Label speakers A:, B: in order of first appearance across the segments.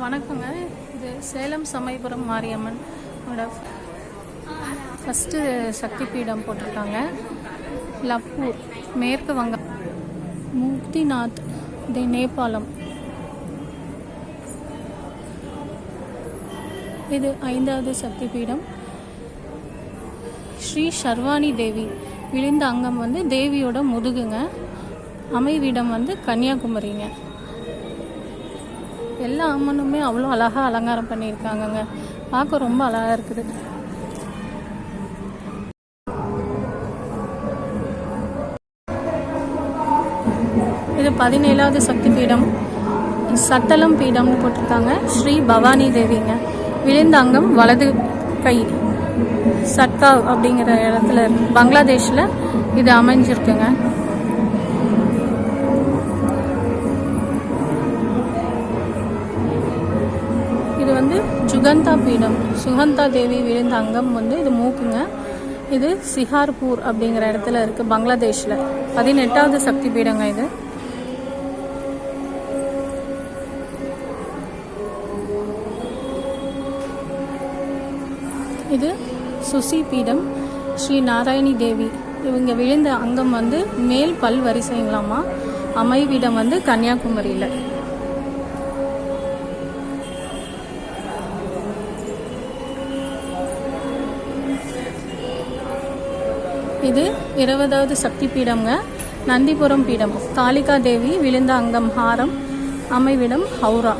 A: வணக்கங்க. இது சேலம் சமயபுரம் மாரியம்மன் ஃபஸ்ட்டு சக்தி பீடம் போட்டிருக்காங்க. லப்பூர் மேற்கு வங்க, முக்திநாத் இது நேபாளம். இது 5வது சக்தி பீடம். ஸ்ரீ சர்வாணி தேவி விழுந்த அங்கம் தேவியோட முதுகுங்க. அமைவிடம் கன்னியாகுமரிங்க. எல்லா அம்மனுமே அவ்வளோ அழகாக அலங்காரம் பண்ணியிருக்காங்கங்க. பார்க்க ரொம்ப அழகாக இருக்குது. இது 17வது சக்தி பீடம். சத்தலம் பீடம்னு போட்டிருக்காங்க. ஸ்ரீ பவானி தேவிங்க. விழுந்த அங்கம் வலது கை. சட்காவ் அப்படிங்கிற இடத்துல பங்களாதேஷில் இது அமைஞ்சிருக்குங்க. இது ஜுகந்தா பீடம். சுகந்தா தேவி விழுந்த அங்கம் இது மூக்குங்க. இது சிஹார்பூர் அப்படிங்கிற இடத்துல இருக்கு, பங்களாதேஷில். 18வது சக்தி பீடங்க. இது சுசி பீடம். ஸ்ரீ நாராயணி தேவி இவங்க விழுந்த அங்கம் மேல் பல் வரிசைங்களாமா. அமைவிடம் கன்னியாகுமரியில். இது 20வது சக்தி பீடம்ங்க. நந்திபுரம் பீடம். காளிகா தேவி விழுந்த அங்கம் ஹாரம். அமைவிடம் ஹவுரா.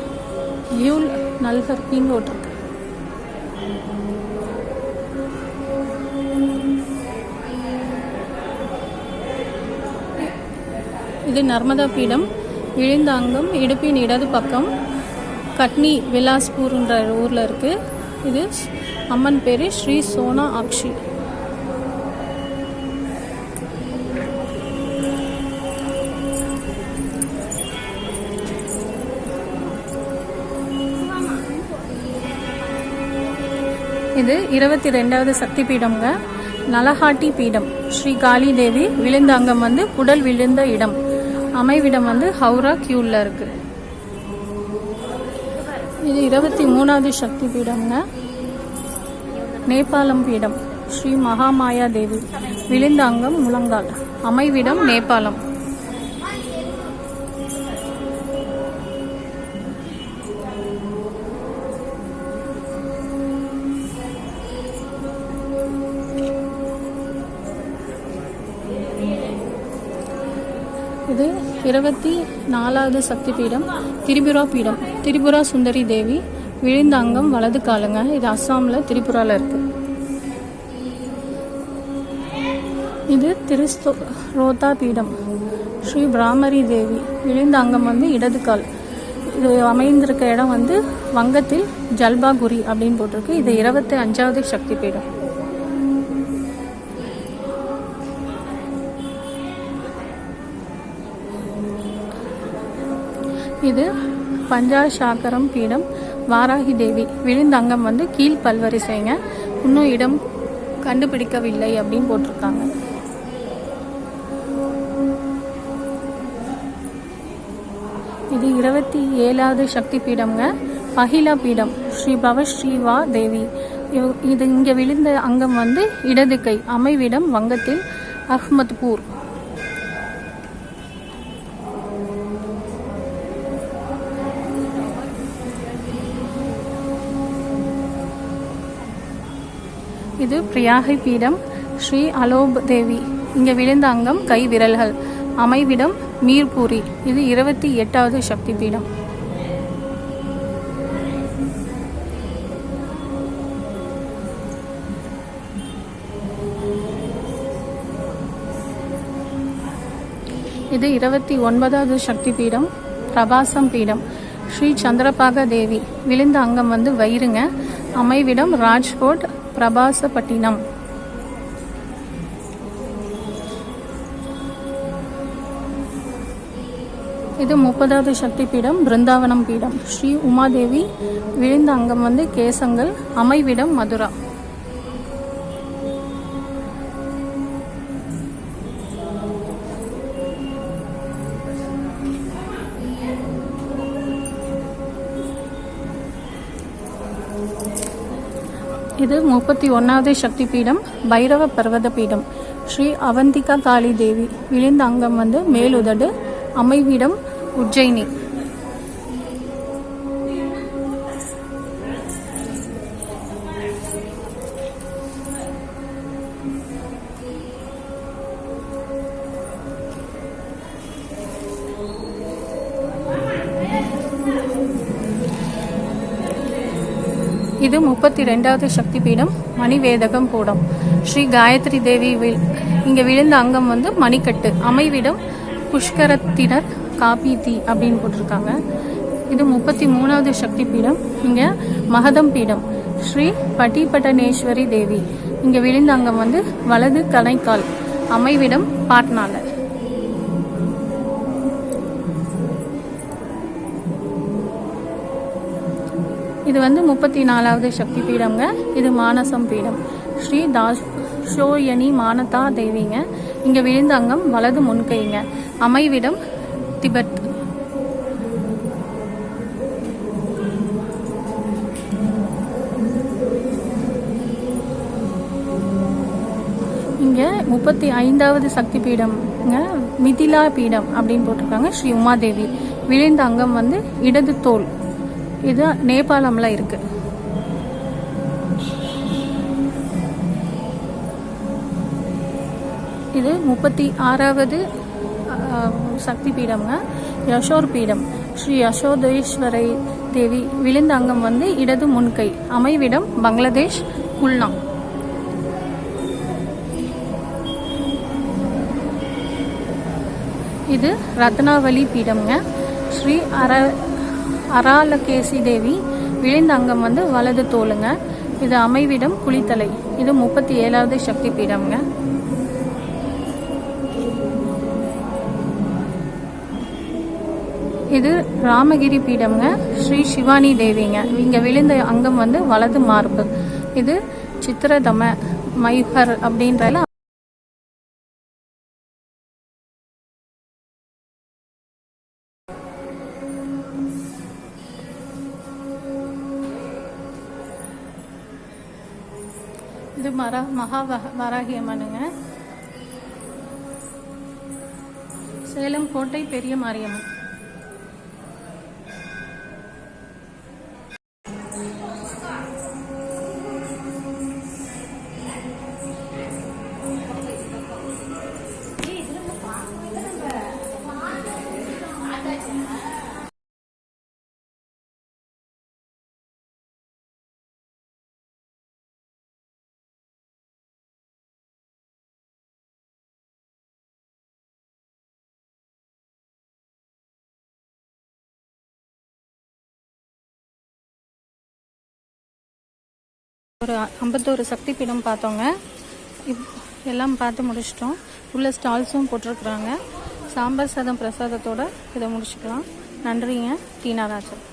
A: யூல் நல்கர் பீங்கோட்டு. இது நர்மதா பீடம். விழுந்த அங்கம் இடுப்பின் இடது பக்கம். கட்னி விலாஸ்பூர்ன்ற ஊரில் இருக்கு. இது அம்மன் பேரு ஸ்ரீ சோனா ஆக்ஷி. இது 22வது சக்தி பீடம்ங்க. நலஹாட்டி பீடம். ஸ்ரீ காளி தேவி விழுந்த அங்கம் புடல் விழுந்த இடம். அமைவிடம் ஹவுரா கியூல்ல இருக்கு. இது 23வது சக்தி பீடம்ங்க. நேபாளம் பீடம். ஸ்ரீ மகாமாயா தேவி விழுந்த அங்கம் முழங்கால். அமைவிடம் நேபாளம். இது 24வது சக்தி பீடம். திரிபுரா பீடம். திரிபுரா சுந்தரி தேவி விழுந்த அங்கம் வலது காலுங்க. இது அஸ்ஸாமில் திரிபுராவில் இருக்கு. இது திருஸ்தோரோதா பீடம். ஸ்ரீ பிராமரி தேவி விழுந்த அங்கம் இடது கால். இது அமைந்திருக்க இடம் வங்கத்தில் ஜல்பாகுரி அப்படின்னு போட்டிருக்கு. இது 25வது சக்தி பீடம். இது பஞ்சாசாகரம் பீடம். வாராகி தேவி விழுந்த அங்கம் கீழ் பல்வரிசைங்க. இன்னும் இடம் கண்டுபிடிக்கவில்லை அப்படின்னு போட்டிருக்காங்க. இது 27வது சக்தி பீடம்ங்க. பஹிலா பீடம். ஸ்ரீ பவஸ்ரீவா தேவி இது இங்கே விழுந்த அங்கம் இடது கை. அமைவிடம் வங்கத்தில் அஹ்மத்பூர். இது பிரியாகை பீடம். ஸ்ரீ அலோப் தேவி இங்கே விழுந்த அங்கம் கை விரல்கள். அமைவிடம் மீர்பூரி. இது 28வது சக்தி பீடம். இது 29வது சக்தி பீடம். பிரபாசம் பீடம். ஸ்ரீ சந்திரபாக தேவி விழுந்த அங்கம் வயிறுங்க. அமைவிடம் ராஜ்கோட் பிரபாசப்பட்டினம். இது 30வது சக்தி பீடம். பிருந்தாவனம் பீடம். ஸ்ரீ உமாதேவி விழுந்த அங்கம் கேசங்கள். அமைவிடம் மதுரா. இது 31வது சக்தி பீடம், பைரவ பர்வத பீடம். ஸ்ரீ அவந்திகா காளி தேவி. விழுந்த அங்கம் வந்து மேலுதடு. அமைவிடம் உஜ்ஜயினி. இது 32வது சக்தி பீடம், மணிவேதகம் கூடம். ஸ்ரீ காயத்ரி தேவி. இங்கே விழுந்த அங்கம் வந்து மணிக்கட்டு. அமைவிடம் புஷ்கரத்தினர் காபீதி அப்படின்னு போட்டிருக்காங்க. இது 33வது சக்தி பீடம். இங்கே மகதம் பீடம். ஸ்ரீ பட்டிபட்டனேஸ்வரி தேவி. இங்கே விழுந்த அங்கம் வந்து வலது கணைக்கால். அமைவிடம் பாட்னால. இது வந்து 34வது சக்தி பீடம்ங்க. இது மானசம் பீடம். ஸ்ரீ தாஷோயனி மானதா தேவிங்க. இங்கே விழுந்த அங்கம் வலது முன்கைங்க. அமைவிடம் திபெத். இங்கே 35வது சக்தி பீடம்ங்க, மிதிலா பீடம் அப்படின்னு போட்டிருக்காங்க. ஸ்ரீ உமாதேவி. விழுந்த அங்கம் வந்து இடது தோல். இது நேபாளம்ல இருக்கு. இது 36வது சக்தி பீடம்ங்க, யசோர் பீடம். ஸ்ரீ யசோதேஸ்வரை தேவி. விழுந்த அங்கம் வந்து இடது முன்கை. அமைவிடம் பங்களாதேஷ் குல்னா. இது ரத்னாவளி பீடம்ங்க. ஸ்ரீ அராலகேசி தேவி. விழுந்த அங்கம் வந்து வலது தோலுங்க. இது அமைவிடம் குளித்தலை. இது 37வது சக்தி பீடம்ங்க. இது ராமகிரி பீடம்ங்க. ஸ்ரீ சிவானி தேவிங்க. இங்கே விழுந்த அங்கம் வந்து வலது மார்பு. இது சித்திரதம மைஹர் அப்படின்ற இது மகா வராகி அம்மனுங்க. சேலம் கோட்டை பெரிய மாரியம்மன். ஒரு 51 சக்தி பீடம் பார்த்தோங்க. எல்லாம் பார்த்து முடிச்சிட்டோம். உள்ள ஸ்டால்ஸும் போட்டிருக்குறாங்க. சாம்பார் சாதம் பிரசாதத்தோட இதை முடிச்சுக்கலாம். நன்றிங்க. டீனா ராஜன்.